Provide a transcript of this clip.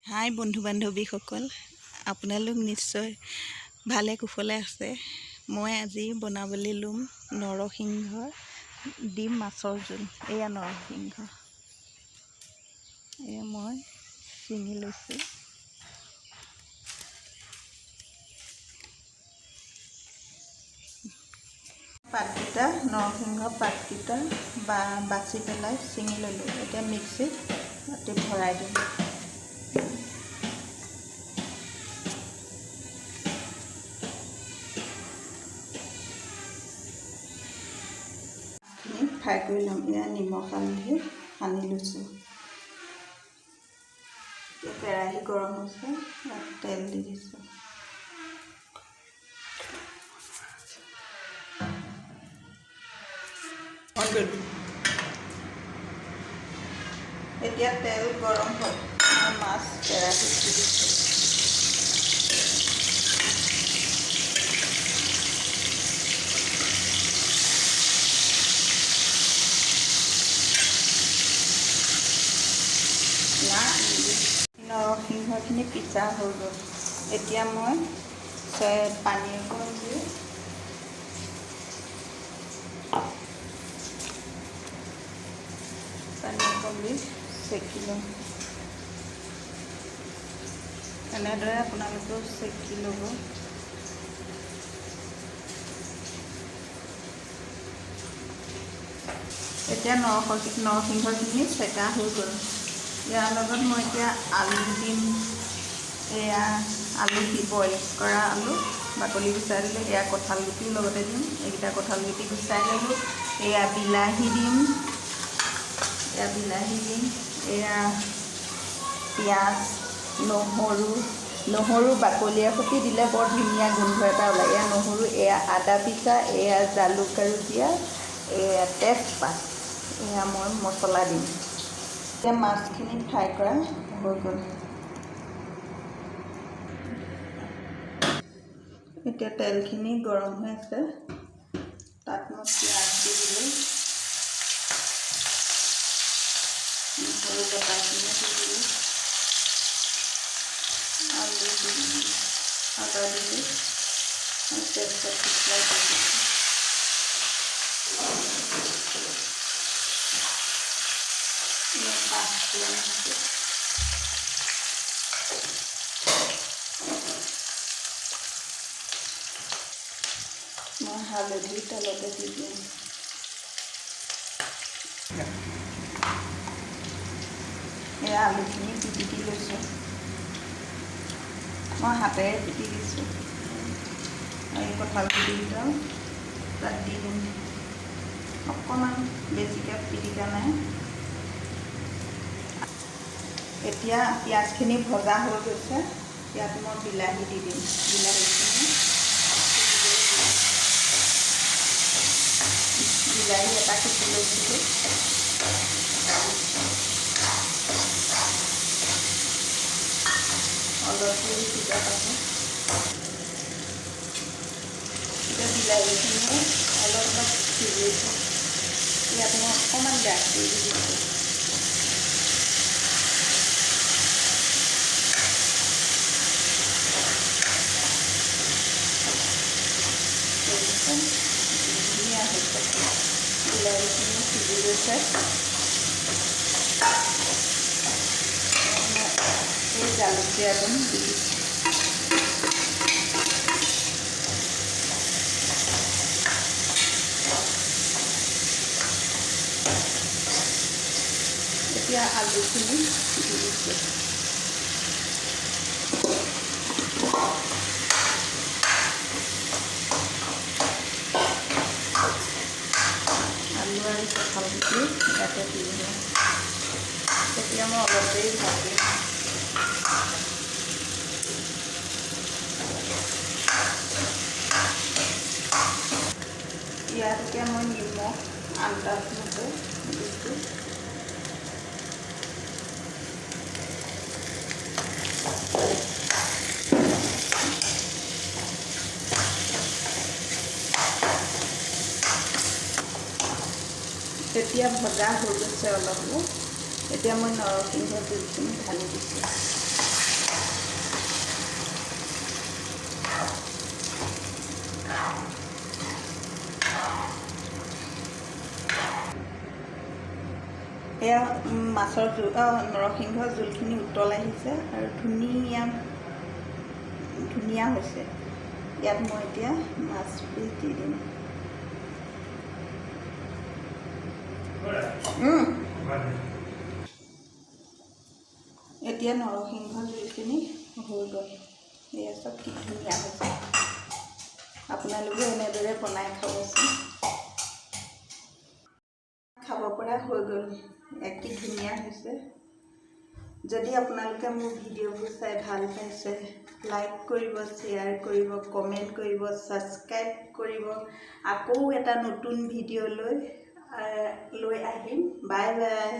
হাই বন্ধু বান্ধৱীসকল, আপোনালোক নিশ্চয় ভালে কুশলে আছে। মই আজি বনাবলৈ ল'ম নৰসিংহৰ ডিম মাছৰ জোল। এয়া নৰসিংহ, এয়া মই ছিঙি লৈছোঁ। পাতকেইটা, নৰসিংহ পাতকেইটা বাছি পেলাই ছিঙি ল'লোঁ। এতিয়া মিক্সিত ভৰাই দিম। ফ্ৰাই কৰি ল'ম। এয়া নিমখ হালধি সানি লৈছোঁ। এতিয়া কেৰাহী গৰম হৈছে, ইয়াত তেল দি দিছোঁ। এতিয়া তেল গৰম হ'ল, মাছ কেৰাহীত দি দিছোঁ। নৰসিংহখিনি পিছা হৈ গ'ল। এতিয়া মই পানী অকণ দি চেকি ল'ম। এনেদৰে আপোনালোকেও চেকি ল'ব। এতিয়া নৰসিংহখিনি চেকা হৈ গ'ল। ইয়াৰ লগত মই এতিয়া আলু দিম। এয়া আলু বইল কৰা আলু, বাকলি গুচাই দিলোঁ। এয়া কঁঠাল গুটিৰ লগতে দিম। এইকেইটা কঁঠাল গুটি গুচাই ল'লোঁ। এয়া বিলাহী দিম। এয়া পিঁয়াজ, নহৰু বাকলিৰে সৈতে দিলে বৰ ধুনীয়া গোন্ধ এটা ওলায়। এয়া নহৰু, এয়া আদা পিচা, এয়া জালুক আৰু পিঁয়াজ, এয়া তেজপাত, এয়া মই মছলা দিম। এতিয়া মাছখিনি ফ্ৰাই কৰা হৈ গ'ল। এতিয়া তেলখিনি গৰম হৈ আছে, তাত মই পিঁয়াজ দি দিলোঁ। নহৰু বটাখিনি দি দিলোঁ। আলু দি দিলোঁ, আদা দিলোঁ, তেজপাত পিছলাই দি দিলোঁ। মই হালধি তলতে দি দিম। এয়া আলুখিনি পিটিকি লৈছোঁ। মই হাতেৰে পিটিকিছোঁ। এই কঁঠাল গুটিকেইটাও তাত দি দিম। অকণমান বেছিকৈ পিটিকা নাই। এতিয়া পিঁয়াজখিনি ভজা হৈ গৈছে। ইয়াত মই বিলাহী দি দিম। বিলাহী এটা কুটি লৈছিলোঁ। অলপ দেৰি সিজা পাছত এতিয়া বিলাহীখিনি অলপ সিজিছে। ইয়াত মই অকণমান গাখীৰ দি দিছোঁ। ধুনীয়া হৈছে, বিলাহীখিনি সিজি গৈছে। এই জালুকীয়া অকণ দি দিছোঁ। এতিয়া আলুখিনি দি দিছোঁ। আলু আৰু কঁঠাল গুটি ইয়াতে দি দিওঁ। এতিয়া মই অলপ দেৰি ভাজিম। ইয়াত এতিয়া মই নিমখ আন্দাজমতে দিছোঁ। তেতিয়া ভজা হৈ গৈছে অলপ। এতিয়া মই নৰসিংহ জোলখিনি ঢালি দিছোঁ। এয়া মাছৰ জোল নৰসিংহৰ জোলখিনি উতল আহিছে আৰু ধুনীয়া হৈছে। ইয়াত মই এতিয়া মাছ পিচ দি দিম। এতিয়া নৰসিংহৰ জোলখিনি হৈ গ'ল। এয়া চব কি ধুনীয়া হৈছে। আপোনালোকে এনেদৰে বনাই খাবচোন। খাব পৰা হৈ গ'ল। কি ধুনীয়া হৈছে। যদি আপোনালোকে মোৰ ভিডিঅ'বোৰ চাই ভাল পাইছে, লাইক কৰিব, শ্বেয়াৰ কৰিব, কমেণ্ট কৰিব, ছাবস্ক্ৰাইব কৰিব। আকৌ এটা নতুন ভিডিঅ' লৈ আহিম। Bye bye.